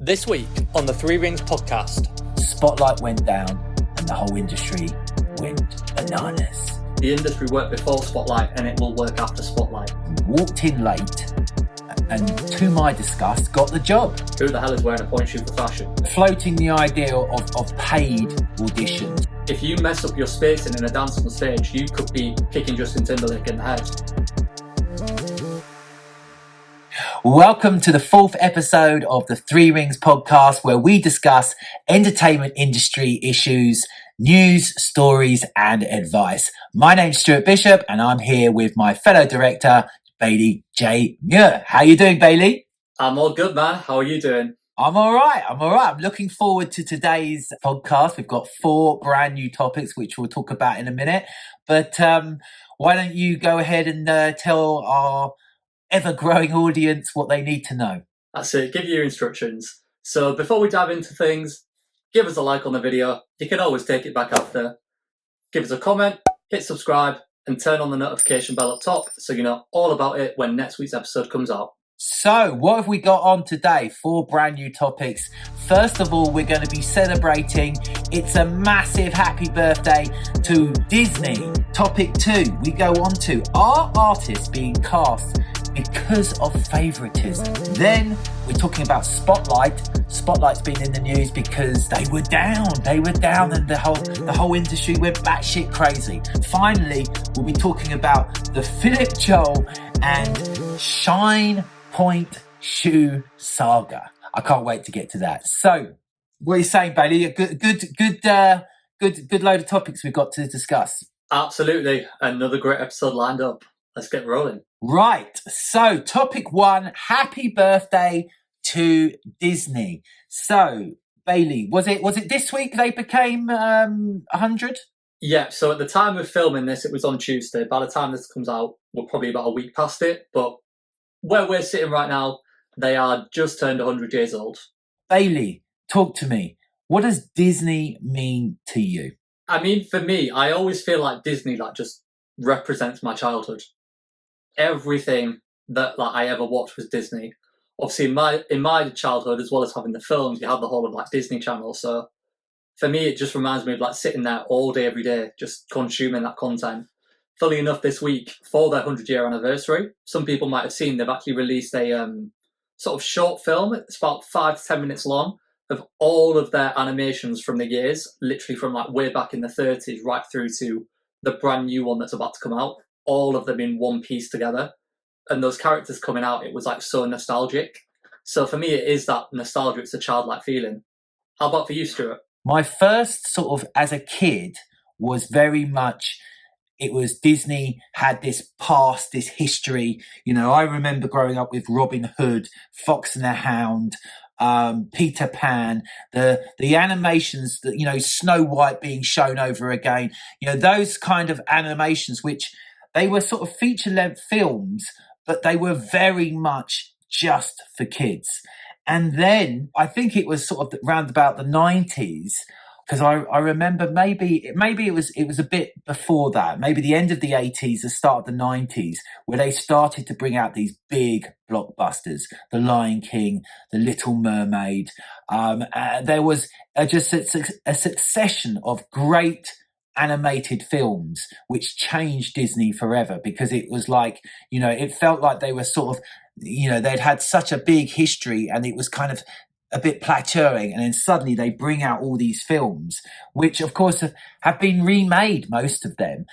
This week on the Three Rings podcast, Spotlight went down and the whole industry went bananas. The industry worked before Spotlight and it will work after Spotlight. Walked in late and, to my disgust, got the job. Who the hell is wearing a pointe shoe for fashion? Floating the idea of paid auditions. If you mess up your spacing in a dance on stage, you could be kicking Justin Timberlake in the head. Welcome to the fourth episode of the Three Rings podcast, where we discuss entertainment industry issues, news, stories, and advice. My name's Stuart Bishop, and I'm here with my fellow director, Bailey J. Muir. How you doing, Bailey? I'm all good, man. How are you doing? I'm all right. I'm looking forward to today's podcast. We've got 4 brand new topics, which we'll talk about in a minute. But why don't you go ahead and tell our ever-growing audience what they need to know? That's it. Give your instructions. So before we dive into things, give us a like on the video. You can always take it back after. Give us a comment, hit subscribe, and turn on the notification bell up top so you know all about it when next week's episode comes out. So, what have we got on today? 4 brand new topics. First of all, we're going to be celebrating. It's a massive happy birthday to Disney. Topic 2, we go on to, are artists being cast because of favouritism? Then we're talking about Spotlight. Spotlight's been in the news because they were down, and the whole industry went batshit crazy. Finally, we'll be talking about the Phillip Joel and Shein Pointe Shoe Saga. I can't wait to get to that. So, what are you saying, Bailey? A good load of topics we've got to discuss. Absolutely. Another great episode lined up. Let's get rolling. Right. So, topic 1, happy birthday to Disney. So, Bailey, was it this week they became 100? Yeah, so at the time of filming this, it was on Tuesday. By the time this comes out, we're probably about a week past it. But where we're sitting right now, they are just turned 100 years old. Bailey, talk to me. What does Disney mean to you? I mean, for me, I always feel like Disney just represents my childhood. Everything that I ever watched was Disney. Obviously, in my childhood, as well as having the films, you had the whole of Disney Channel. So for me, it just reminds me of sitting there all day, every day, just consuming that content. Funnily enough, this week, for their 100-year anniversary, some people might have seen, they've actually released a sort of short film. It's about 5 to 10 minutes long of all of their animations from the years, literally from way back in the 30s right through to the brand new one that's about to come out. All of them in one piece together. And those characters coming out, it was so nostalgic. So for me, it is that nostalgia. It's a childlike feeling. How about for you, Stuart? My first sort of, as a kid, was very much, it was Disney had this past, this history. You know, I remember growing up with Robin Hood, Fox and the Hound, Peter Pan, the animations that, Snow White being shown over again, those kind of animations, which they were sort of feature-length films, but they were very much just for kids. And then I think it was sort of around about the 90s, because I remember maybe it was a bit before that, maybe the end of the 80s, the start of the 90s, where they started to bring out these big blockbusters, The Lion King, The Little Mermaid. There was just a succession of great animated films which changed Disney forever, because it was it felt like they were sort of, they'd had such a big history and it was kind of a bit plateauing, and then suddenly they bring out all these films, which of course have been remade, most of them.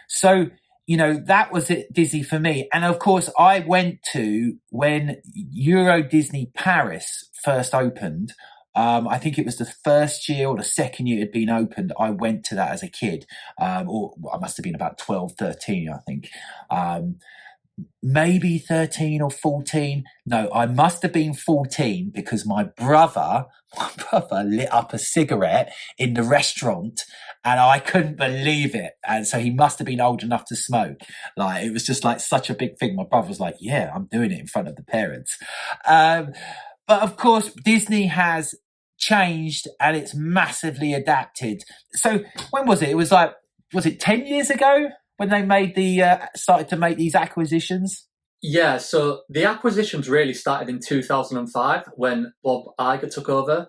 So that was it, Disney for me. And of course, I went to, when Euro Disney Paris first opened, I think it was the first year or the second year it had been opened, I went to that as a kid, or I must have been about 12, 13, I think. Maybe 13 or 14. No, I must have been 14, because my brother lit up a cigarette in the restaurant and I couldn't believe it. And so he must have been old enough to smoke. It was just such a big thing. My brother was like, yeah, I'm doing it in front of the parents. But of course, Disney has changed and it's massively adapted. So when was it? It was was it 10 years ago when they made started to make these acquisitions? Yeah, so the acquisitions really started in 2005 when Bob Iger took over.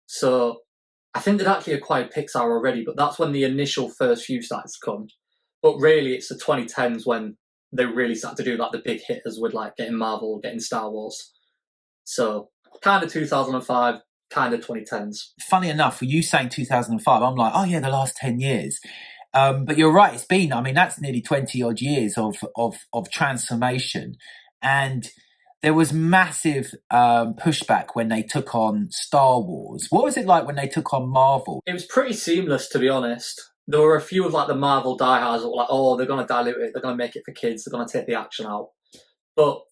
So I think they'd actually acquired Pixar already, but that's when the initial first few started to come. But really, it's the 2010s when they really started to do like the big hitters with like getting Marvel, getting Star Wars. So kind of 2005, kind of 2010s. Funny enough, for you saying 2005, I'm like, oh yeah, the last 10 years. But you're right, it's been, I mean, that's nearly 20 odd years of transformation. And there was massive pushback when they took on Star Wars. What was it like when they took on Marvel? It was pretty seamless, to be honest. There were a few of like the Marvel diehards that were like, oh, they're going to dilute it, they're going to make it for kids, they're going to take the action out. But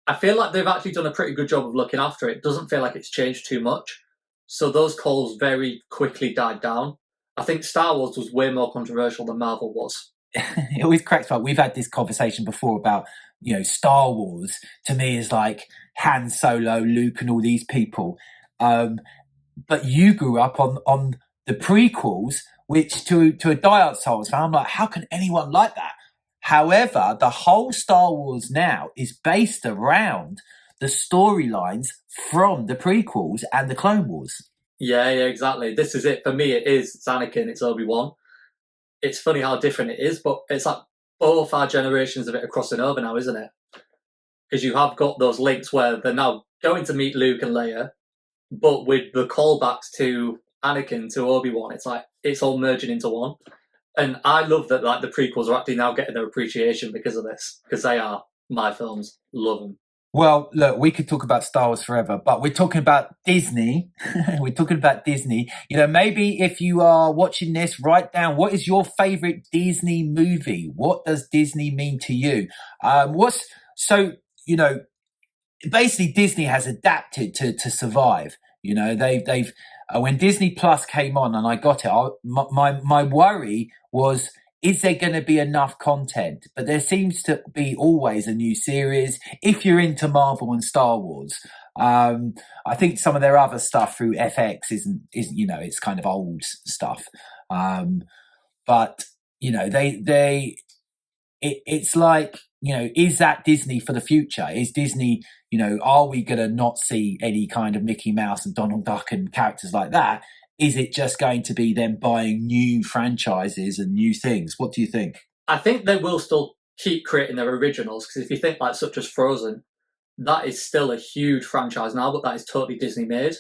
I feel like they've actually done a pretty good job of looking after it. It doesn't feel like it's changed too much. So those calls very quickly died down. I think Star Wars was way more controversial than Marvel was. It always cracks me up. We've had this conversation before about, you know, Star Wars to me is like Han Solo, Luke, and all these people. But you grew up on the prequels, which to a diehard Star Wars fan, I'm like, how can anyone like that? However, the whole Star Wars now is based around the storylines from the prequels and the Clone Wars. Yeah, exactly. This is it. For me, it's Anakin, it's Obi-Wan. It's funny how different it is, but it's like both our generations of it are crossing over now, isn't it? Because you have got those links where they're now going to meet Luke and Leia, but with the callbacks to Anakin, to Obi-Wan, it's like it's all merging into one. And I love that like the prequels are actually now getting their appreciation because of this, because they are my films. Love them. Well, look, we could talk about Star Wars forever, but we're talking about Disney. We're talking about Disney. You know, maybe if you are watching this, write down what is your favorite Disney movie? What does Disney mean to you? You know, basically Disney has adapted to survive. You know, they've when Disney Plus came on and I got it, my worry was, is there going to be enough content? But there seems to be always a new series if you're into Marvel and Star Wars. I think some of their other stuff through FX isn't you know, it's kind of old stuff. But you know, it's like, you know, is that Disney for the future? Is Disney, you know, are we going to not see any kind of Mickey Mouse and Donald Duck and characters like that? Is it just going to be them buying new franchises and new things? What do you think? I think they will still keep creating their originals, because if you think like such as Frozen, that is still a huge franchise now, but that is totally Disney made.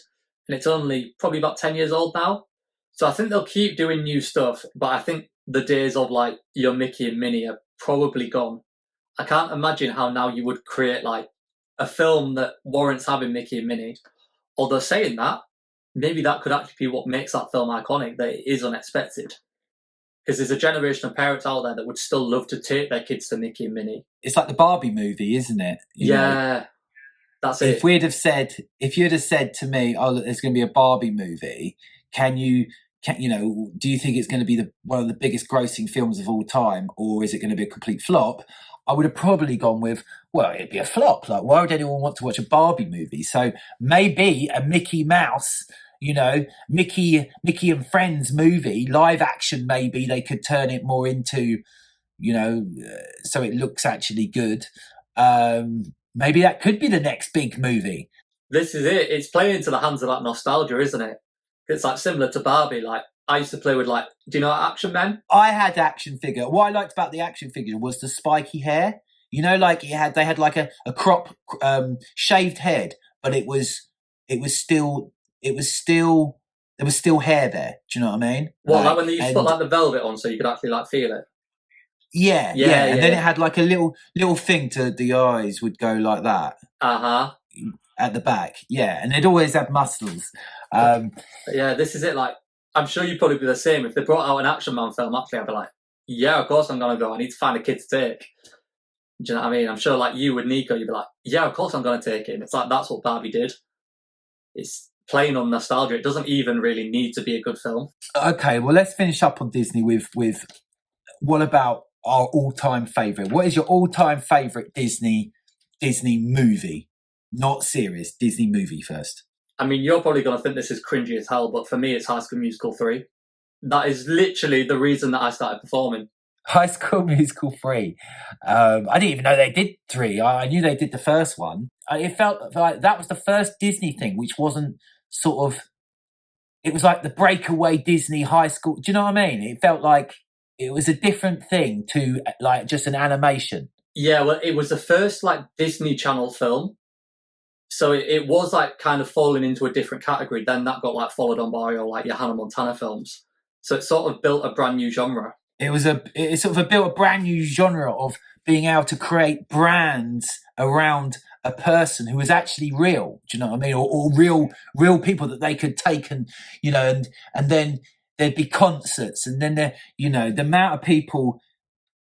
And it's only probably about 10 years old now. So I think they'll keep doing new stuff, but I think the days of like your Mickey and Minnie are probably gone. I can't imagine how now you would create like a film that warrants having Mickey and Minnie. Although saying that, maybe that could actually be what makes that film iconic, that it is unexpected. Because there's a generation of parents out there that would still love to take their kids to Mickey and Minnie. It's like the Barbie movie, isn't it? You know, that's it. If you'd have said to me, oh, look, there's going to be a Barbie movie, do you think it's going to be one of the biggest grossing films of all time, or is it going to be a complete flop? I would have probably gone with, well, it'd be a flop. Like, why would anyone want to watch a Barbie movie? So maybe a Mickey Mouse, you know, Mickey and Friends movie, live action, maybe they could turn it more into, you know, so it looks actually good. Maybe that could be the next big movie. This is it. It's playing into the hands of that nostalgia, isn't it? It's like similar to Barbie. Like I used to play with like, do you know Action Men? I had action figure. What I liked about the action figure was the spiky hair. You know, like they had like a crop shaved head, but it was still there was still hair there. Do you know what I mean? Well, like when they used to put like the velvet on so you could actually like feel it. Yeah. And then it had like a little thing to the eyes would go like that. At the back, yeah, and they'd always have muscles. Yeah, this is it. Like, I'm sure you'd probably be the same if they brought out an Action Man film. Actually, I'd be like, yeah, of course I'm gonna go. I need to find a kid to take. Do you know what I mean? I'm sure, like you with Nico, you'd be like, yeah, of course I'm gonna take it. And it's like that's what Barbie did. It's playing on nostalgia. It doesn't even really need to be a good film. Okay, well, let's finish up on Disney with what about our all-time favorite? What is your all-time favorite Disney movie? Not series, Disney movie first. I mean, you're probably going to think this is cringy as hell, but for me, it's High School Musical 3. That is literally the reason that I started performing. High School Musical 3. I didn't even know they did 3. I knew they did the first one. It felt like that was the first Disney thing, which wasn't sort of, it was like the breakaway Disney high school. Do you know what I mean? It felt like it was a different thing to like just an animation. Yeah, well, it was the first like Disney Channel film. So it was like kind of falling into a different category. Then that got like followed on by like your Hannah Montana films. So it sort of built a brand new genre. It sort of built a brand new genre of being able to create brands around a person who was actually real. Do you know what I mean? Or real people that they could take and, you know, and then there'd be concerts, and then there, you know, the amount of people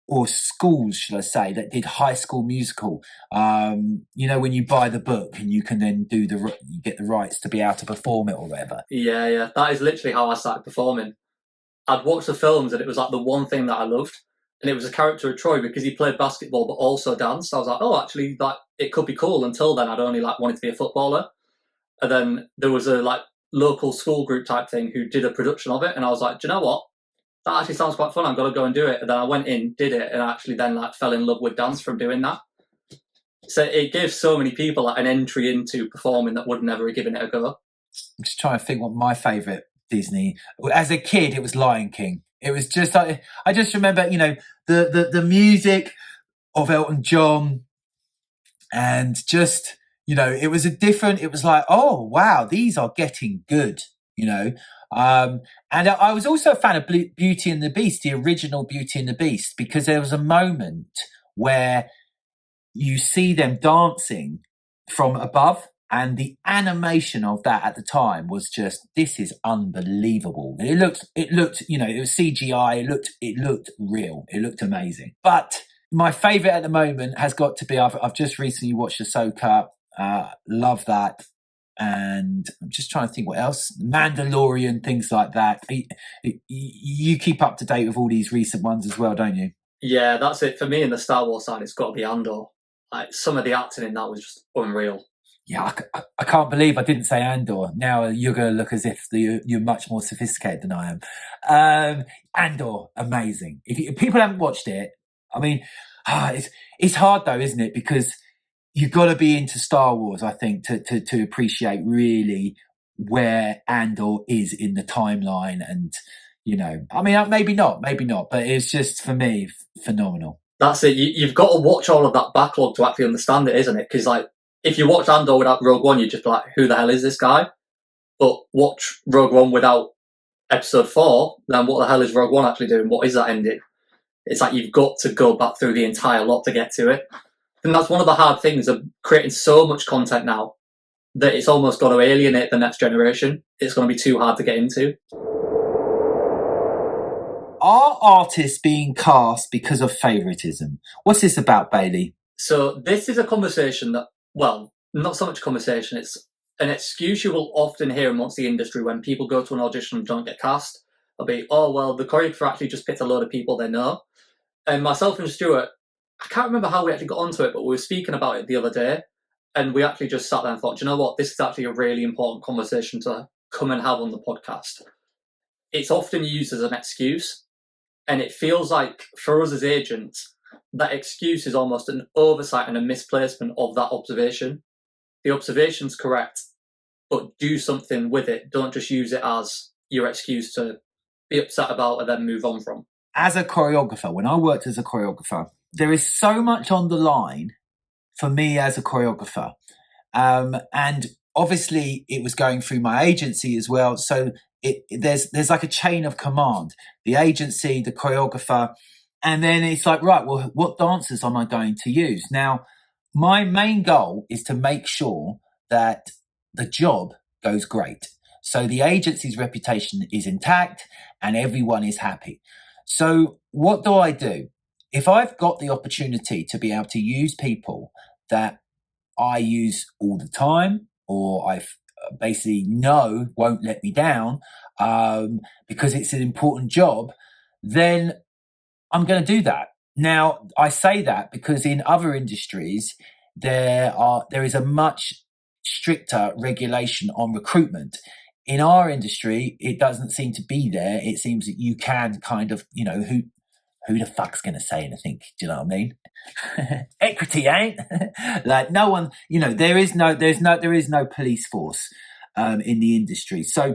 or schools, should I say, that did High School Musical. You know, when you buy the book and you can then you get the rights to be able to perform it or whatever. Yeah. That is literally how I started performing. I'd watch the films and it was like the one thing that I loved. And it was a character of Troy because he played basketball but also danced. I was like, oh, actually, like it could be cool. Until then, I'd only like wanted to be a footballer. And then there was a like local school group type thing who did a production of it. And I was like, do you know what? That actually sounds quite fun. I'm going to go and do it. And then I went in, did it, and actually then like fell in love with dance from doing that. So it gave so many people like an entry into performing that would never have given it a go. I'm just trying to think what my favourite Disney. As a kid, it was Lion King. It was just like, I just remember, you know, the music of Elton John, and just, you know, it was like, oh wow, these are getting good, you know. And I was also a fan of Beauty and the Beast, the original Beauty and the Beast, because there was a moment where you see them dancing from above, and the animation of that at the time was just, this is unbelievable. It looked, you know, it was CGI. It looked real. It looked amazing. But my favourite at the moment has got to be, I've just recently watched Ahsoka. Love that. And I'm just trying to think what else. Mandalorian, things like that. You keep up to date with all these recent ones as well, don't you? Yeah, that's it. For me in the Star Wars side, it's got to be Andor. Like some of the acting in that was just unreal. Yeah, I can't believe I didn't say Andor. Now you're going to look as if you're much more sophisticated than I am. Andor, amazing. If people haven't watched it, I mean, it's hard though, isn't it? Because you've got to be into Star Wars, I think, to appreciate really where Andor is in the timeline. And, you know, I mean, maybe not, but it's just, for me, phenomenal. That's it. You've got to watch all of that backlog to actually understand it, isn't it? Because, like, if you watch Andor without Rogue One, you're just like, who the hell is this guy? But watch Rogue One without Episode 4, then what the hell is Rogue One actually doing? What is that ending? It's like you've got to go back through the entire lot to get to it. And that's one of the hard things of creating so much content now that it's almost going to alienate the next generation. It's going to be too hard to get into. Are artists being cast because of favouritism? What's this about, Bailey? So this is a conversation that, well, not so much a conversation, it's an excuse you will often hear amongst the industry when people go to an audition and don't get cast. They'll be, oh, well, the choreographer actually just picked a load of people they know. And myself and Stuart, I can't remember how we actually got onto it, but we were speaking about it the other day, and we actually just sat there and thought, do you know what, this is actually a really important conversation to come and have on the podcast. It's often used as an excuse, and it feels like, for us as agents, that excuse is almost an oversight and a misplacement of that observation. The observation's correct, but do something with it. Don't just use it as your excuse to be upset about and then move on from. As a choreographer, when I worked as a choreographer, there is so much on the line for me as a choreographer. And obviously it was going through my agency as well. So there's like a chain of command, the agency, the choreographer, and then it's like, right, well, what dancers am I going to use? Now, my main goal is to make sure that the job goes great. So the agency's reputation is intact and everyone is happy. So what do? If I've got the opportunity to be able to use people that I use all the time, or I've basically know won't let me down because it's an important job, then I'm going to do that. Now, I say that because in other industries, there is a much stricter regulation on recruitment. In our industry, it doesn't seem to be there. It seems that you can kind of, you know, who the fuck's going to say anything? Do you know what I mean? Equity ain't like no one, there is no police force in the industry. So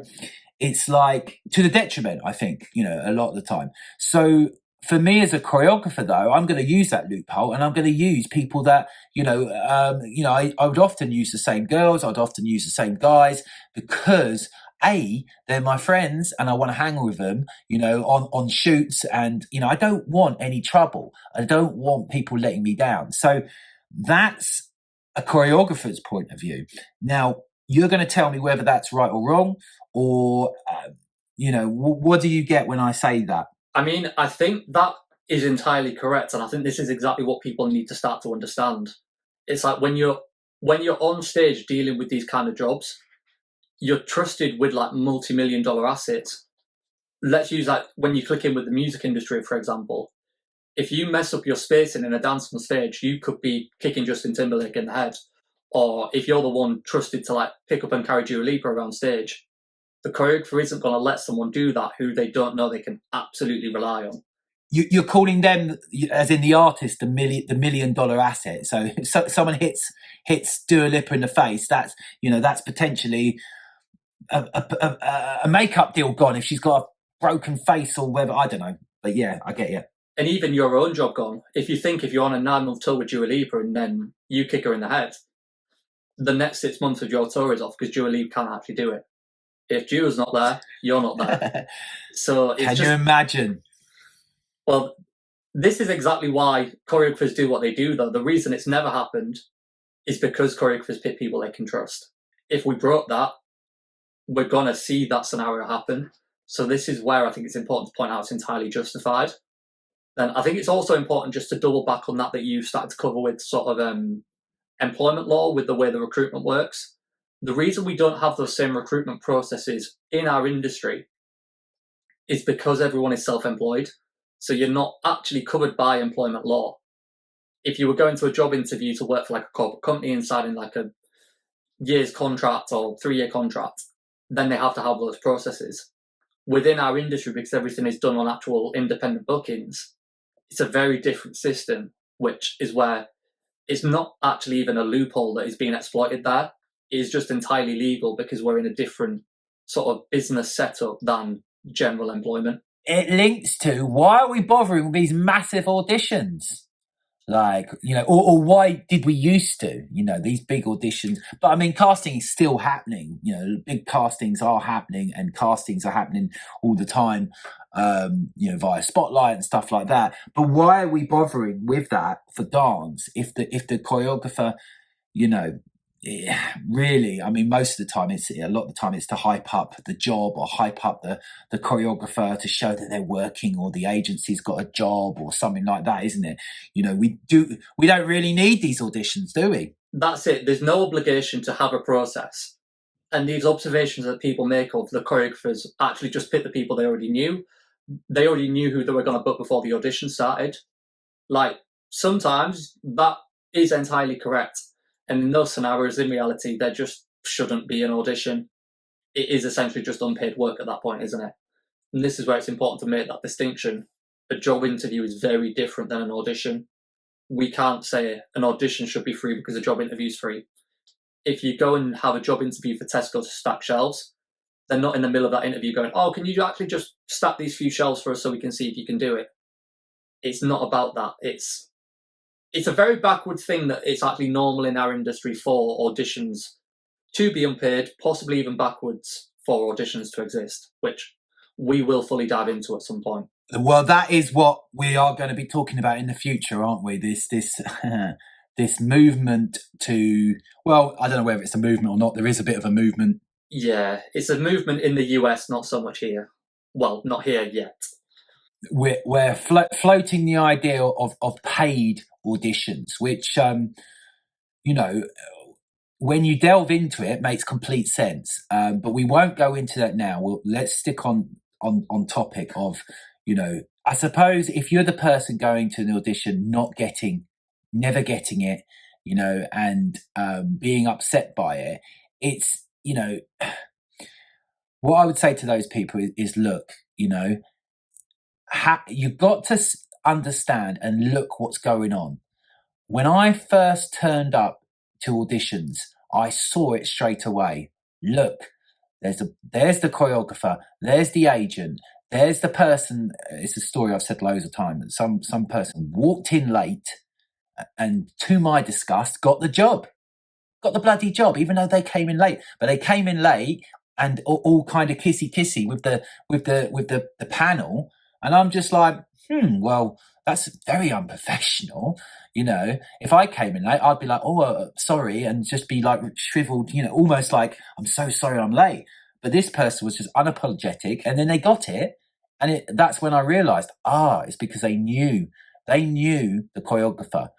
it's like to the detriment, I think, a lot of the time. So for me as a choreographer, though, I'm going to use that loophole, and I'm going to use people that, I would often use the same girls. I'd often use the same guys because they're my friends and I want to hang with them, on shoots. And, I don't want any trouble. I don't want people letting me down. So that's a choreographer's point of view. Now, you're going to tell me whether that's right or wrong, or, what do you get when I say that? I mean, I think that is entirely correct. And I think this is exactly what people need to start to understand. It's like when you're on stage dealing with these kind of jobs, you're trusted with like multi-million-dollar assets. Let's use that when you click in with the music industry, for example. If you mess up your spacing in a dance on stage, you could be kicking Justin Timberlake in the head. Or if you're the one trusted to like pick up and carry Dua Lipa around stage, the choreographer isn't going to let someone do that who they don't know they can absolutely rely on. You're calling them, as in the artist, the $1 million asset. So if someone hits Dua Lipa in the face, that's potentially a makeup deal gone if she's got a broken face or whatever. I don't know, but yeah, I get you. And even your own job gone. If you're on a 9-month tour with Dua Lipa and then you kick her in the head, the next 6 months of your tour is off because Dua Lipa can't actually do it. If Dua's not there, you're not there. So it's Can you imagine? Well, this is exactly why choreographers do what they do, though. The reason it's never happened is because choreographers pick people they can trust. If we broke that, we're going to see that scenario happen. So this is where I think it's important to point out it's entirely justified. Then I think it's also important just to double back on that you started to cover with sort of employment law, with the way the recruitment works. The reason we don't have those same recruitment processes in our industry is because everyone is self-employed. So you're not actually covered by employment law. If you were going to a job interview to work for like a corporate company and signing like a year's contract or 3-year contract, then they have to have those processes. Within our industry, because everything is done on actual independent bookings, it's a very different system, which is where it's not actually even a loophole that is being exploited there. It is just entirely legal because we're in a different sort of business setup than general employment. It links to, why are we bothering with these massive auditions? Like, or why did we used to, these big auditions? But I mean, casting is still happening. Big castings are happening, and castings are happening all the time, via Spotlight and stuff like that. But why are we bothering with that for dance if the choreographer, really, I mean, most of the time, a lot of the time it's to hype up the job or hype up the choreographer to show that they're working, or the agency's got a job or something like that, isn't it? We don't really need these auditions, do we? That's it. There's no obligation to have a process. And these observations that people make of the choreographers actually just pick the people they already knew. They already knew who they were going to book before the audition started. Like, sometimes that is entirely correct. And in those scenarios, in reality, there just shouldn't be an audition. It is essentially just unpaid work at that point, isn't it? And this is where it's important to make that distinction. A job interview is very different than an audition. We can't say an audition should be free because a job interview is free. If you go and have a job interview for Tesco to stack shelves, they're not in the middle of that interview going, oh, can you actually just stack these few shelves for us so we can see if you can do it? It's not about that. It's a very backward thing that it's actually normal in our industry for auditions to be unpaid, possibly even backwards for auditions to exist, which we will fully dive into at some point. Well, that is what we are going to be talking about in the future, aren't we? This this movement to, well, I don't know whether it's a movement or not. There is a bit of a movement. Yeah, it's a movement in the US, not so much here. Well, not here yet. We're floating the idea of paid auditions, which, when you delve into it, makes complete sense. But we won't go into that now. Let's stick on topic of, I suppose if you're the person going to an audition, never getting it, and being upset by it, it's, what I would say to those people is look, you've got to understand and look what's going on. When I first turned up to auditions, I saw it straight away. Look, there's the choreographer, there's the agent, there's the person. It's a story I've said loads of times. Some person walked in late and, to my disgust, got the bloody job, even though they came in late. But they came in late and all kind of kissy with the panel, and I'm just like, well, that's very unprofessional. If I came in late, I'd be like, sorry, and just be like shriveled, almost like, I'm so sorry I'm late. But this person was just unapologetic, and then they got it, and that's when I realised, it's because they knew the choreographer,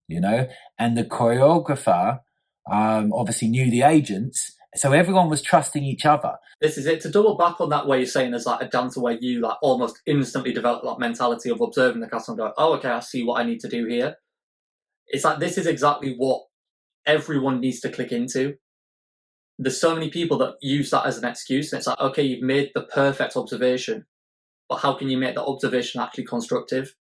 and the choreographer obviously knew the agents, so everyone was trusting each other. This is it. To double back on that, where you're saying there's like a dancer where you like almost instantly develop that mentality of observing the cast and go, oh, okay, I see what I need to do here. It's like, this is exactly what everyone needs to click into. There's so many people that use that as an excuse, and it's like, okay, you've made the perfect observation, but how can you make that observation actually constructive?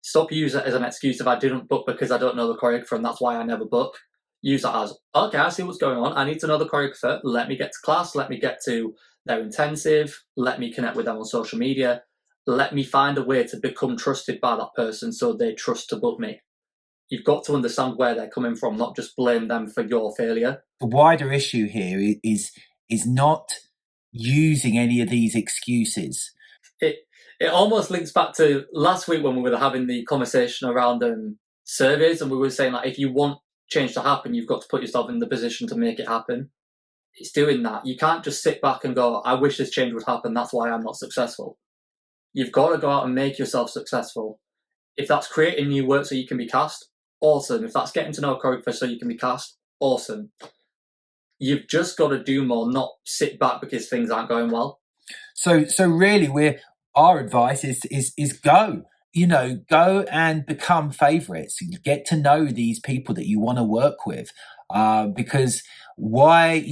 Stop using it as an excuse if I didn't book because I don't know the choreographer and that's why I never book. Use that as, okay, I see what's going on. I need to know the choreographer. Let me get to class. Let me get to their intensive. Let me connect with them on social media. Let me find a way to become trusted by that person so they trust to book me. You've got to understand where they're coming from, not just blame them for your failure. The wider issue here is not using any of these excuses. It almost links back to last week when we were having the conversation around surveys, and we were saying, like, if you want change to happen, you've got to put yourself in the position to make it happen. It's doing that. You can't just sit back and go, I wish this change would happen, that's why I'm not successful. You've got to go out and make yourself successful. If that's creating new work so you can be cast, awesome. If that's getting to know a choreographer so you can be cast, awesome. You've just got to do more, not sit back because things aren't going well. So really, our advice is go. Go and become favourites. Get to know these people that you want to work with, because why?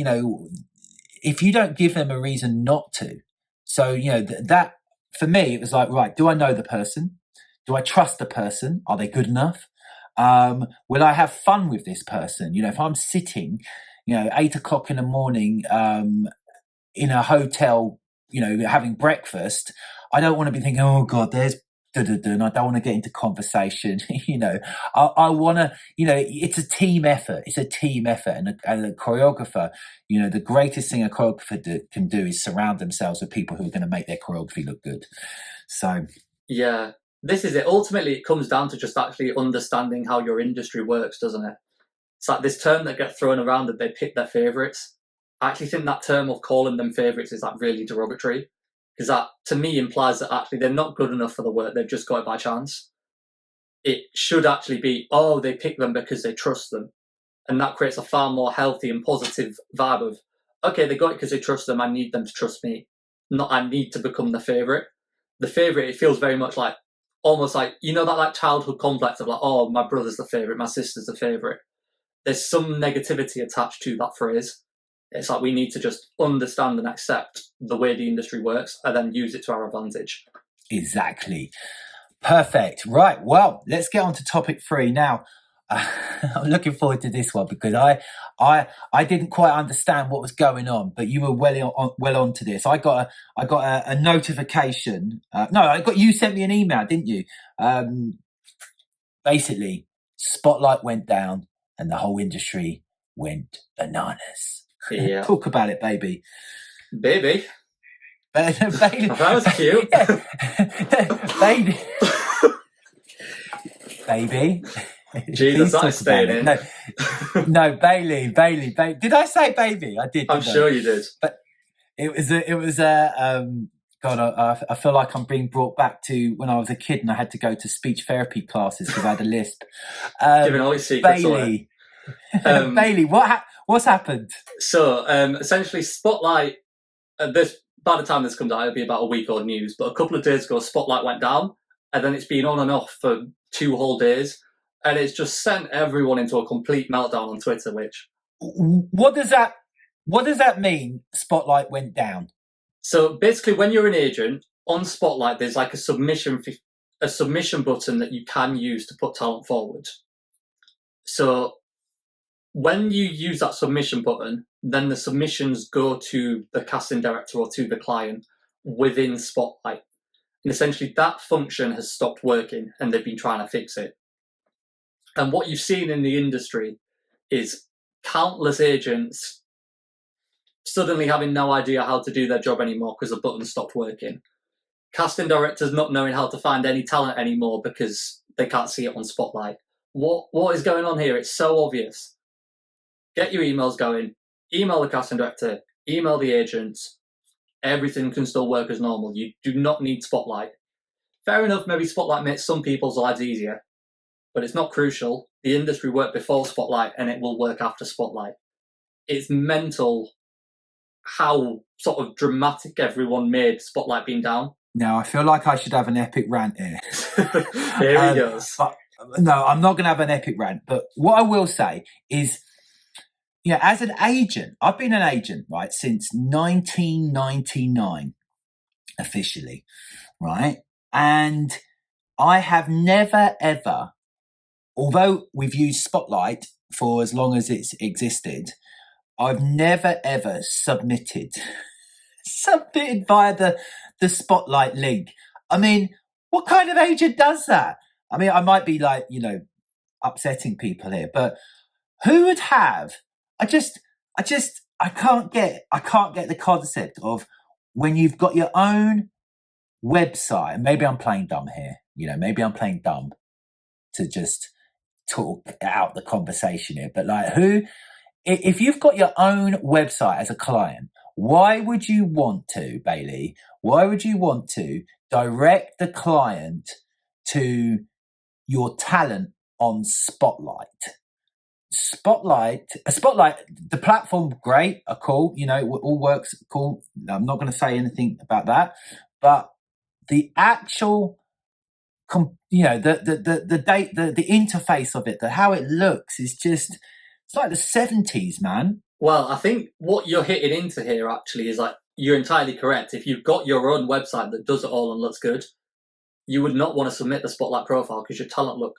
If you don't give them a reason not to, so that for me it was like, right, do I know the person? Do I trust the person? Are they good enough? Will I have fun with this person? If I'm sitting, 8 o'clock in the morning in a hotel, having breakfast, I don't want to be thinking, oh God, there's and I don't want to get into conversation. I want to, it's a team effort. It's a team effort. And a choreographer, the greatest thing a choreographer can do is surround themselves with people who are going to make their choreography look good. So, yeah, this is it. Ultimately, it comes down to just actually understanding how your industry works, doesn't it? It's like this term that gets thrown around that they pick their favourites. I actually think that term of calling them favourites is like really derogatory. Because that, to me, implies that actually they're not good enough for the work, they've just got it by chance. It should actually be, they pick them because they trust them. And that creates a far more healthy and positive vibe of, okay, they got it because they trust them, I need them to trust me. Not I need to become the favourite. The favourite, it feels very much like, almost like, that like childhood complex of like, oh, my brother's the favourite, my sister's the favourite. There's some negativity attached to that phrase. It's like we need to just understand and accept the way the industry works and then use it to our advantage. Exactly. Perfect. Right. Well, let's get on to topic 3 now. I'm looking forward to this one because I didn't quite understand what was going on, but you were well on to this. I got a notification. You sent me an email, didn't you? Basically, spotlight went down and the whole industry went bananas. Yeah. Talk about it, baby. Baby. Bailey. That was cute. Baby. Baby. Jesus, that is staying in. No, Bailey. Did I say baby? I did. I'm sure you did. But it was God, I feel like I'm being brought back to when I was a kid and I had to go to speech therapy classes because I had a lisp. Giving all your secrets Bailey. Bailey, what's happened? So, essentially, Spotlight, by the time this comes out, it'll be about a week old news, but a couple of days ago, Spotlight went down, and then it's been on and off for 2 whole days, and it's just sent everyone into a complete meltdown on Twitter, which... What does that mean, Spotlight went down? So, basically, when you're an agent, on Spotlight, there's like a submission fee. a submission button that you can use to put talent forward. So when you use that submission button, then the submissions go to the casting director or to the client within Spotlight. And essentially that function has stopped working and they've been trying to fix it. And what you've seen in the industry is countless agents suddenly having no idea how to do their job anymore because the button stopped working. Casting directors not knowing how to find any talent anymore because they can't see it on Spotlight. What is going on here? It's so obvious. Get your emails going, email the casting director, email the agents. Everything can still work as normal. You do not need Spotlight. Fair enough, maybe Spotlight makes some people's lives easier, but it's not crucial. The industry worked before Spotlight and it will work after Spotlight. It's mental how sort of dramatic everyone made Spotlight being down. Now, I feel like I should have an epic rant here. Here he goes. But, no, I'm not going to have an epic rant. But what I will say is, you know, as an agent, I've been an agent, right, since 1999, officially, right? And I have never, ever, although we've used Spotlight for as long as it's existed, I've never, ever submitted via the Spotlight link. I mean, what kind of agent does that? I mean, I might be like, you know, upsetting people here, but who would have? I can't get the concept of when you've got your own website. And maybe I'm playing dumb here. You know, maybe I'm playing dumb to just talk out the conversation here. But like, if you've got your own website as a client, why would you want to, Bailey? Why would you want to direct the client to your talent on Spotlight? Spotlight, the platform, great, cool, you know, it all works, cool. I'm not going to say anything about that, but the actual, you know, the interface of it, how it looks is just, it's like the 70s, man. Well, I think what you're hitting into here actually is like, you're entirely correct. If you've got your own website that does it all and looks good, you would not want to submit the Spotlight profile because your talent look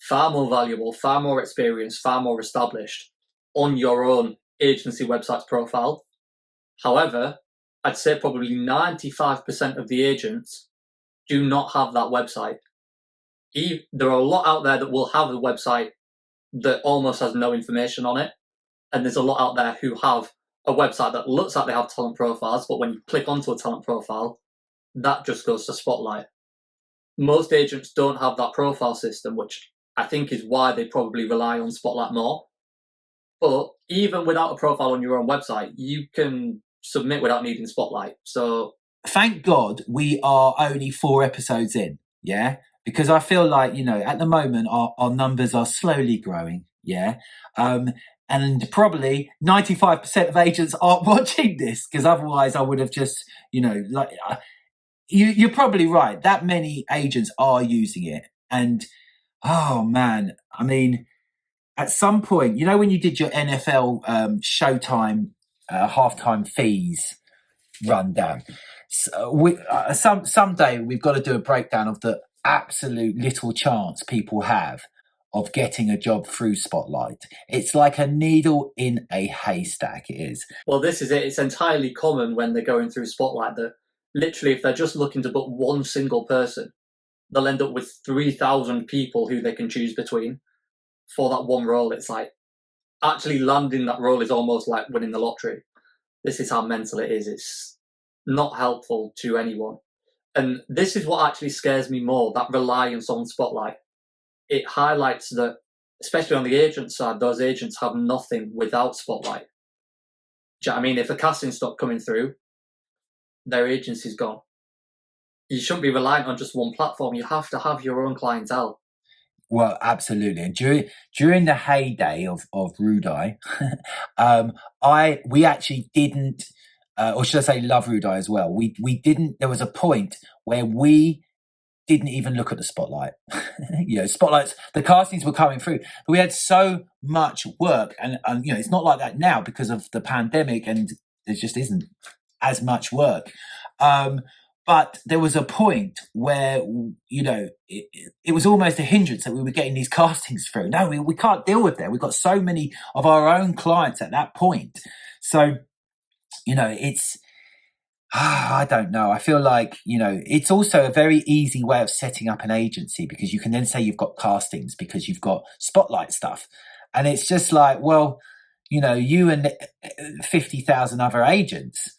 far more valuable, far more experienced, far more established on your own agency website's profile. However, I'd say probably 95% of the agents do not have that website. There are a lot out there that will have a website that almost has no information on it. And there's a lot out there who have a website that looks like they have talent profiles, but when you click onto a talent profile, that just goes to Spotlight. Most agents don't have that profile system, which I think is why they probably rely on Spotlight more. But even without a profile on your own website, you can submit without needing Spotlight. So thank God we are only 4 episodes in, yeah? Because I feel like, you know, at the moment our numbers are slowly growing, yeah? And probably 95% of agents aren't watching this, because otherwise I would have just, you know, like, you're probably right. That many agents are using it. And, oh man, I mean, at some point, you know, when you did your NFL Showtime halftime fees rundown, so someday we've got to do a breakdown of the absolute little chance people have of getting a job through Spotlight. It's like a needle in a haystack, it is. Well, this is it. It's entirely common when they're going through Spotlight that literally if they're just looking to book one single person, they'll end up with 3,000 people who they can choose between for that one role. It's like actually landing that role is almost like winning the lottery. This is how mental it is. It's not helpful to anyone. And this is what actually scares me more, that reliance on Spotlight. It highlights that, especially on the agent side, those agents have nothing without Spotlight. Do you know what I mean? If a casting stopped coming through, their agency's gone. You shouldn't be reliant on just one platform. You have to have your own clientele. Well, absolutely. And during the heyday of Rudai, we actually didn't, or should I say love Rudai as well. We didn't, there was a point where we didn't even look at the Spotlight. You know, Spotlights, the castings were coming through, but we had so much work, and you know, it's not like that now because of the pandemic, and there just isn't as much work. But there was a point where, it was almost a hindrance that we were getting these castings through. No, we can't deal with that. We've got so many of our own clients at that point. So, it's, I don't know. I feel like, it's also a very easy way of setting up an agency, because you can then say you've got castings because you've got spotlight stuff. And it's just like, well, you and 50,000 other agents.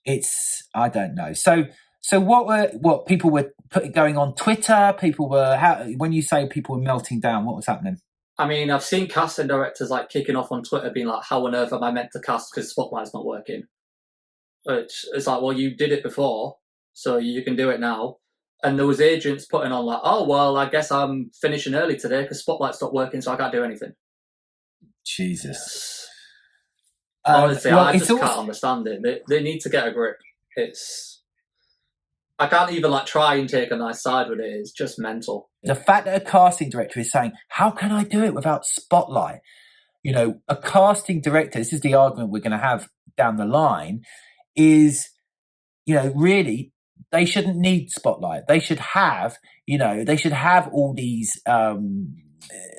It's, I don't know. So what people were going on Twitter? When you say people were melting down, what was happening? I mean, I've seen casting directors like kicking off on Twitter being like, how on earth am I meant to cast because Spotlight's not working? It's like, well, you did it before, so you can do it now. And there was agents putting on like, oh, well, I guess I'm finishing early today because Spotlight's not working, so I can't do anything. Jesus. Honestly, I just can't understand it. They need to get a grip. I can't even try and take a nice side with it. It's just mental. The fact that a casting director is saying, how can I do it without Spotlight? A casting director, this is the argument we're going to have down the line, is, really, they shouldn't need Spotlight. They should have, all these,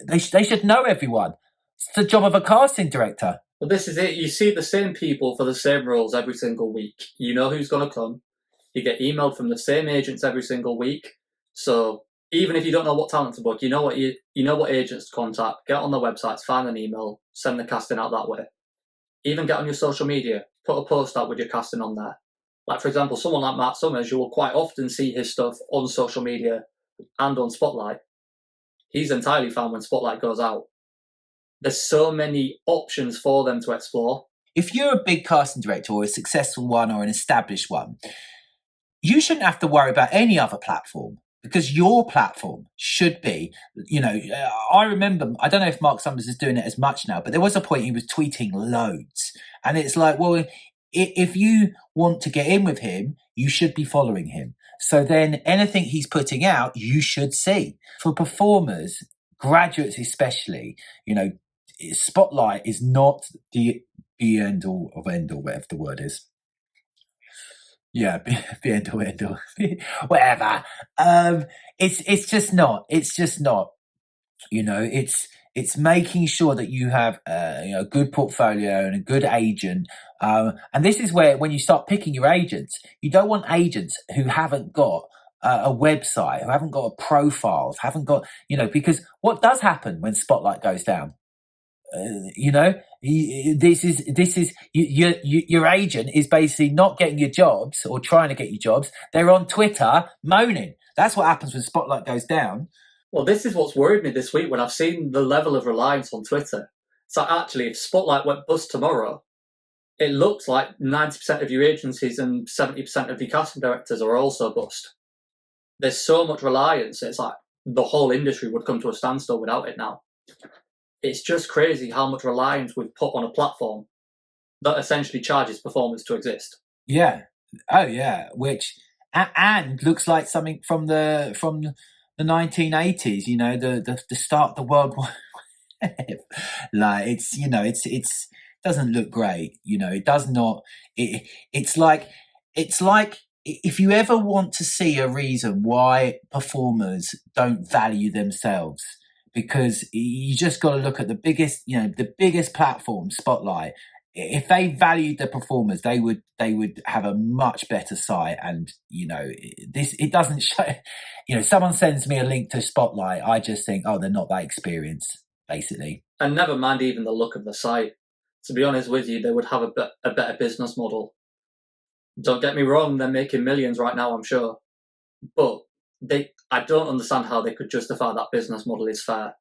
they should know everyone. It's the job of a casting director. But this is it. You see the same people for the same roles every single week. You know who's going to come. You get emailed from the same agents every single week. So even if you don't know what talent to book, you know what agents to contact. Get on their websites, find an email, send the casting out that way. Even get on your social media, put a post out with your casting on there. Like, for example, someone like Mark Summers, you will quite often see his stuff on social media and on Spotlight. He's entirely fine when Spotlight goes out. There's so many options for them to explore. If you're a big casting director or a successful one or an established one, you shouldn't have to worry about any other platform, because your platform should be, I remember, I don't know if Mark Summers is doing it as much now, but there was a point he was tweeting loads. And it's like, well, if you want to get in with him, you should be following him. So then anything he's putting out, you should see. For performers, graduates especially, Spotlight is not the end all of end all, whatever the word is. Yeah, be end all end all, whatever. It's just not. It's just not. It's making sure that you have a good portfolio and a good agent. And this is where, when you start picking your agents, you don't want agents who haven't got a website, who haven't got a profile, haven't got, because what does happen when Spotlight goes down? This is your agent is basically not getting your jobs or trying to get you jobs. They're on Twitter moaning. That's what happens when Spotlight goes down. Well, this is what's worried me this week when I've seen the level of reliance on Twitter. So actually, if Spotlight went bust tomorrow, it looks like 90% of your agencies and 70% of your casting directors are also bust. There's so much reliance. It's like the whole industry would come to a standstill without it now. It's just crazy how much reliance we've put on a platform that essentially charges performers to exist. Yeah. Oh, yeah. Which and looks like something from the 1980s. The start of the World War. Like it's doesn't look great. It does not. It's like if you ever want to see a reason why performers don't value themselves, because you just got to look at the biggest platform, Spotlight. If they valued the performers, they would have a much better site. And it doesn't show. Someone sends me a link to Spotlight, I just think, oh, they're not that experienced, basically. And never mind even the look of the site. To be honest with you, they would have a better business model. Don't get me wrong, they're making millions right now, I'm sure, but I don't understand how they could justify that business model is fair.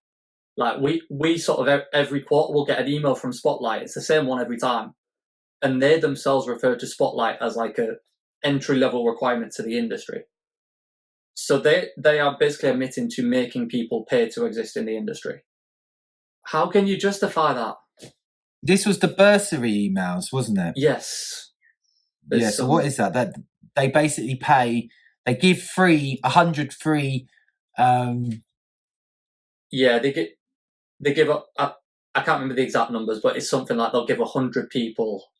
Like we sort of every quarter will get an email from Spotlight. It's the same one every time, and they themselves refer to Spotlight as like a entry-level requirement to the industry. So they are basically admitting to making people pay to exist in the industry. How can you justify that? This was the bursary emails, wasn't it? Yes. Yeah. So what is that? That they basically pay. They give 100 free. Yeah, they give up. I can't remember the exact numbers, but it's something like they'll give 100 people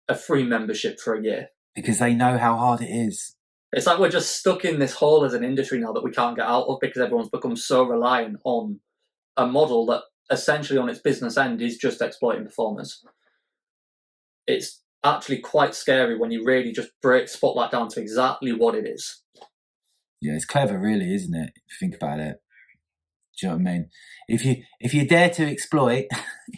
a free membership for a year. because they know how hard it is. It's like we're just stuck in this hole as an industry now that we can't get out of because everyone's become so reliant on a model that essentially on its business end is just exploiting performers. It's actually quite scary when you really just break spotlight down to exactly what it is. Yeah, it's clever, really, isn't it? If you think about it. Do you know what I mean? If you dare to exploit,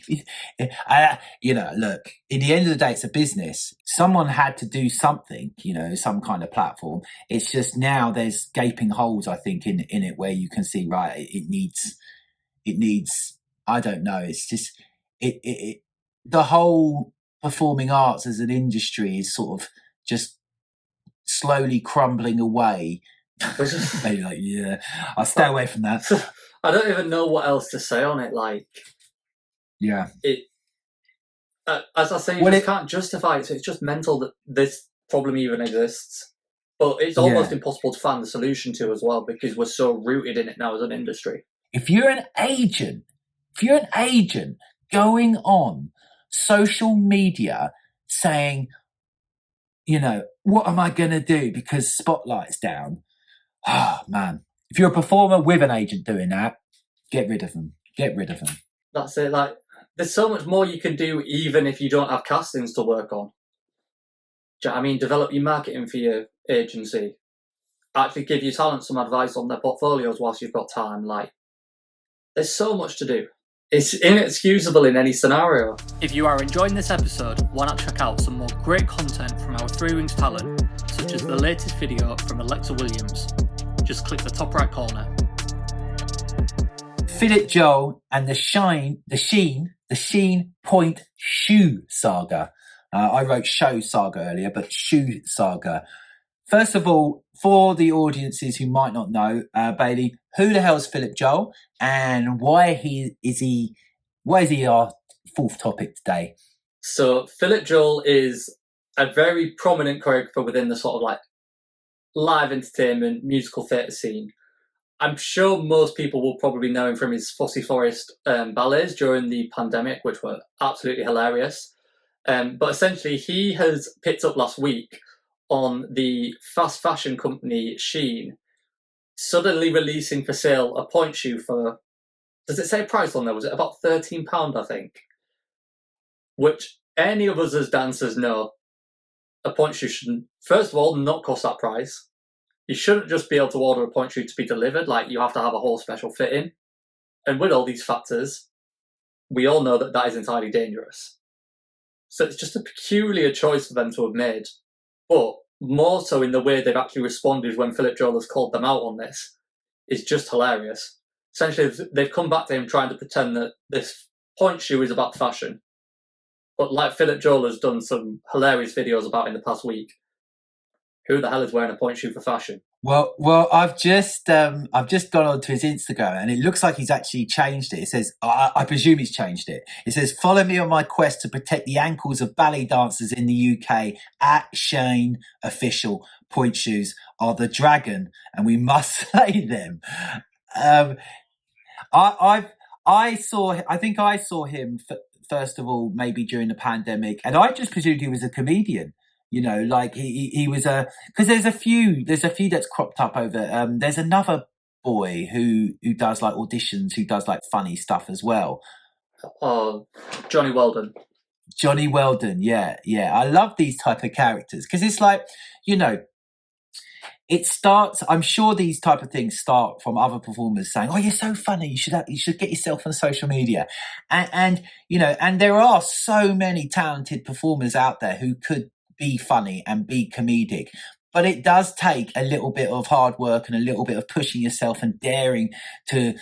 look, in the end of the day, it's a business. Someone had to do something, some kind of platform. It's just now there's gaping holes, I think, in it where you can see, right, it needs, I don't know. It's just, the whole performing arts as an industry is sort of just slowly crumbling away. Maybe yeah, I'll stay away from that. I don't even know what else to say on it. Yeah, as I say, you just can't justify it. So it's just mental that this problem even exists. But it's almost impossible to find the solution to as well because we're so rooted in it now as an industry. If you're an agent going on social media saying, what am I going to do because Spotlight's down? Oh, man. If you're a performer with an agent doing that, get rid of them. That's it. There's so much more you can do even if you don't have castings to work on. Do you know what I mean? Develop your marketing for your agency. Actually give your talent some advice on their portfolios whilst you've got time. There's so much to do. It's inexcusable in any scenario. If you are enjoying this episode, why not check out some more great content from our Three Rings talent, such as the latest video from Alexa Williams. Just click the top right corner. Phillip Joel and the Shein Pointe Shoe Saga. I wrote Show Saga earlier, but Shoe Saga. First of all, for the audiences who might not know, Bailey, who the hell is Phillip Joel, and why is he our fourth topic today? So Phillip Joel is a very prominent choreographer within the sort of live entertainment, musical theatre scene. I'm sure most people will probably know him from his Fosse Forest ballets during the pandemic, which were absolutely hilarious. But essentially, he has picked up last week on the fast fashion company Shein, suddenly releasing for sale a pointe shoe for, does it say a price on there? Was it about £13, I think? Which any of us as dancers know, a pointe shoe shouldn't, first of all, not cost that price. You shouldn't just be able to order a pointe shoe to be delivered. You have to have a whole special fitting. And with all these factors, we all know that is entirely dangerous. So it's just a peculiar choice for them to have made. But more so in the way they've actually responded when Phillip Joel has called them out on this is just hilarious. Essentially, they've come back to him trying to pretend that this pointe shoe is about fashion. But like Phillip Joel has done some hilarious videos about in the past week, who the hell is wearing a pointe shoe for fashion? Well, I've just gone onto his Instagram and it looks like he's actually changed it. It says, I presume he's changed it. It says, follow me on my quest to protect the ankles of ballet dancers in the UK at Shein official. Pointe shoes are the dragon and we must slay them. I think I saw him first of all, maybe during the pandemic, and I just presumed he was a comedian. He was because there's a few that's cropped up over. There's another boy who does auditions, who does funny stuff as well. Oh, Johnny Weldon. Johnny Weldon, yeah. I love these type of characters because it's it starts. I'm sure these type of things start from other performers saying, "Oh, you're so funny. You should get yourself on social media," and there are so many talented performers out there who could be funny and be comedic, but it does take a little bit of hard work and a little bit of pushing yourself and daring to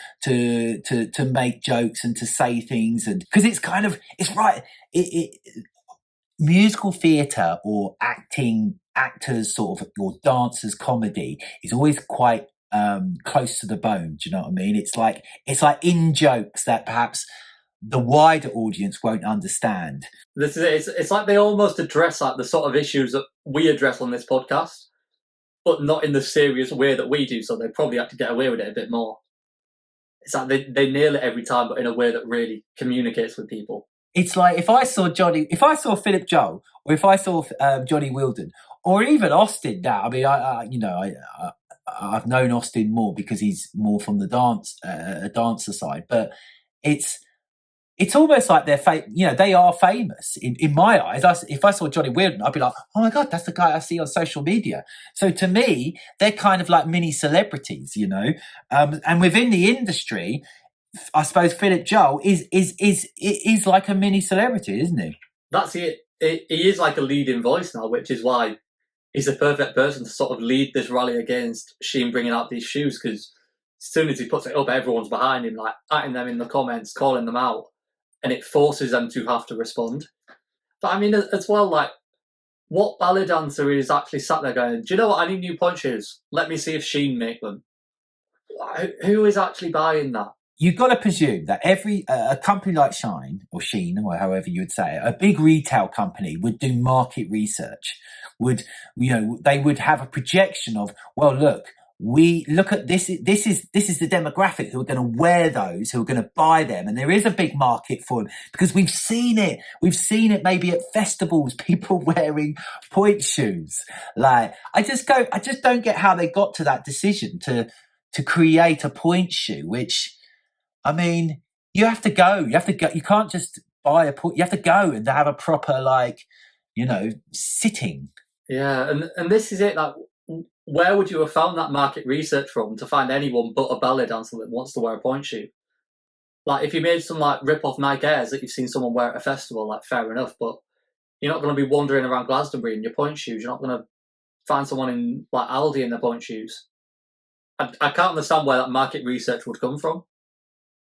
make jokes and to say things, and because it's right. Musical theatre or actors sort of, or dancers comedy is always quite close to the bone. Do you know what I mean? It's like in jokes that perhaps the wider audience won't understand. This is it. It's like they almost address the sort of issues that we address on this podcast, but not in the serious way that we do. So they probably have to get away with it a bit more. It's like they nail it every time, but in a way that really communicates with people. It's like if I saw Phillip Joel, or if I saw Johnny Weldon or even Austin now. I mean, I've known Austin more because he's more from the dancer side, but it's almost like they are famous in my eyes. If I saw Johnny Weirden, I'd be like, oh my God, that's the guy I see on social media. So to me, they're kind of like mini celebrities, and within the industry, I suppose Phillip Joel is like a mini celebrity, isn't he? That's it. He is like a leading voice now, which is why he's the perfect person to sort of lead this rally against Shein bringing out these shoes, because as soon as he puts it up, everyone's behind him, like atting them in the comments, calling them out, and it forces them to have to respond. But I mean, as well, like, what ballet dancer is actually sat there going, do you know what, I need new pointe shoes, let me see if Shein make them? Who is actually buying that? You've got to presume that a company like Shein or however you would say it, a big retail company would do market research. They would have a projection of, well, look, we look at this. This is the demographic who are going to wear those, who are going to buy them, and there is a big market for them because we've seen it. We've seen it maybe at festivals, people wearing pointe shoes. Like, I just don't get how they got to that decision to create a pointe shoe, which, I mean, you have to go. You can't just buy a point. You have to go and have a proper, sitting. Yeah, and this is it. Like, where would you have found that market research from to find anyone but a ballet dancer that wants to wear a pointe shoe? Like, if you made some like rip-off Nike Airs that you've seen someone wear at a festival, like, fair enough. But you're not going to be wandering around Glastonbury in your pointe shoes. You're not going to find someone in like Aldi in their pointe shoes. I can't understand where that market research would come from.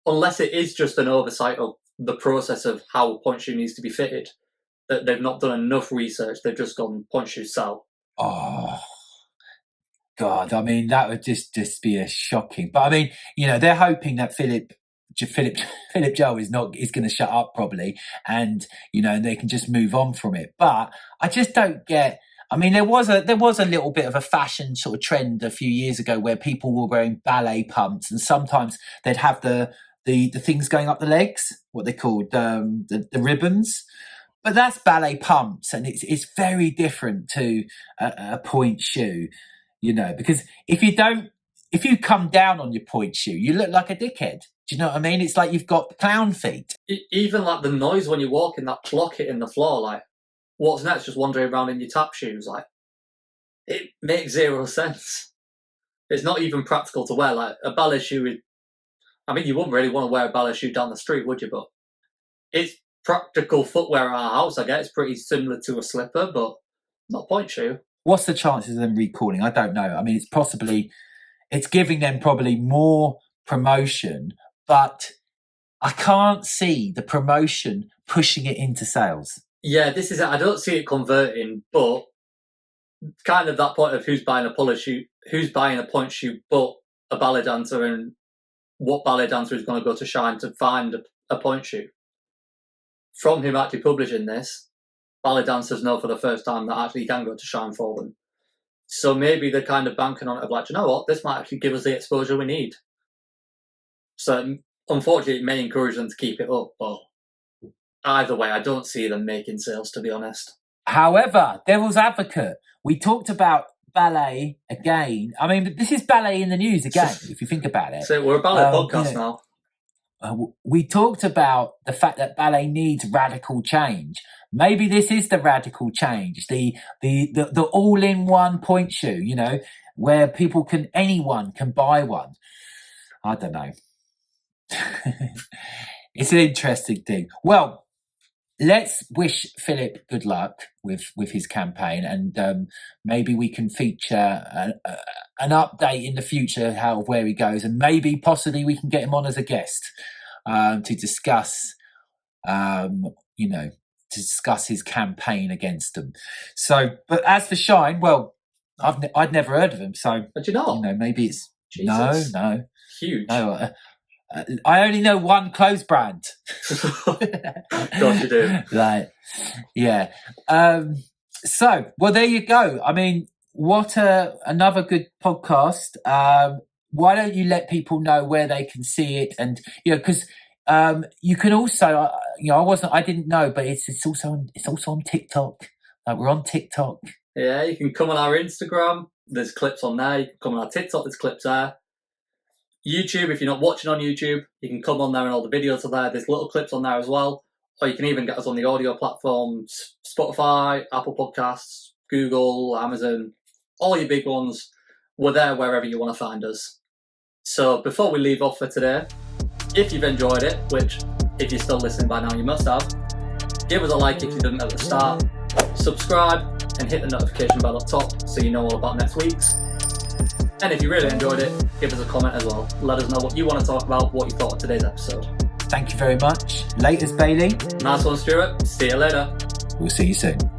Unless it is just an oversight of the process of how a pointe shoe needs to be fitted, that they've not done enough research. They've just gone, pointe shoes sell. Oh, God. I mean, that would just be a shocking. But I mean, they're hoping that Phillip Joel is going to shut up probably, and they can just move on from it. But I just don't get. I mean, there was a little bit of a fashion sort of trend a few years ago where people were wearing ballet pumps, and sometimes they'd have the things going up the legs, what they called the ribbons. But that's ballet pumps, and it's very different to a pointe shoe, because if you come down on your pointe shoe, you look like a dickhead. Do you know what I mean? It's like you've got clown feet. Even like the noise when you walk in, that clock hitting the floor, like, what's next? Just wandering around in your tap shoes, like, it makes zero sense. It's not even practical to wear. Like, a ballet shoe, I mean, you wouldn't really want to wear a ballet shoe down the street, would you? But it's practical footwear at our house, I guess. It's pretty similar to a slipper, but not a pointe shoe. What's the chances of them recalling? I don't know. I mean, it's giving them probably more promotion, but I can't see the promotion pushing it into sales. Yeah, this is it. I don't see it converting, but kind of that point of who's buying a pointe shoe, but a ballet dancer, and what ballet dancer is going to go to Shein to find a pointe shoe. From him actually publishing this, ballet dancers know for the first time that actually you can go to Shein for them. So maybe they're kind of banking on it of like, you know what, this might actually give us the exposure we need. So unfortunately, it may encourage them to keep it up, but either way, I don't see them making sales, to be honest. However, devil's advocate, we talked about ballet again. I mean, this is ballet in the news again, if you think about it. So we're a ballet podcast now. We talked about the fact that ballet needs radical change. Maybe this is the radical change, the all-in-one pointe shoe, where anyone can buy one. I don't know. It's an interesting thing. Well, let's wish Phillip good luck with his campaign, and maybe we can feature an update in the future where he goes, and maybe possibly we can get him on as a guest to discuss, his campaign against them. So, but as for Shein, well, I'd never heard of him, so but you know, maybe it's Jesus. no Huge. No, I only know one clothes brand. God, you do. Yeah. So, well, there you go. I mean, what another good podcast. Why don't you let people know where they can see it? And because you can also, I didn't know, but it's also on TikTok. Like, we're on TikTok. Yeah, you can come on our Instagram. There's clips on there. You can come on our TikTok. There's clips there. YouTube, if you're not watching on YouTube, you can come on there and all the videos are there. There's little clips on there as well. Or you can even get us on the audio platforms, Spotify, Apple Podcasts, Google, Amazon, all your big ones. We're there wherever you want to find us. So before we leave off for today, if you've enjoyed it, which if you're still listening by now you must have, give us a like if you didn't at the start, subscribe and hit the notification bell up top so you know all about next week's. And if you really enjoyed it, give us a comment as well. Let us know what you want to talk about, what you thought of today's episode. Thank you very much. Laters, Bailey. Nice one, Stuart. See you later. We'll see you soon.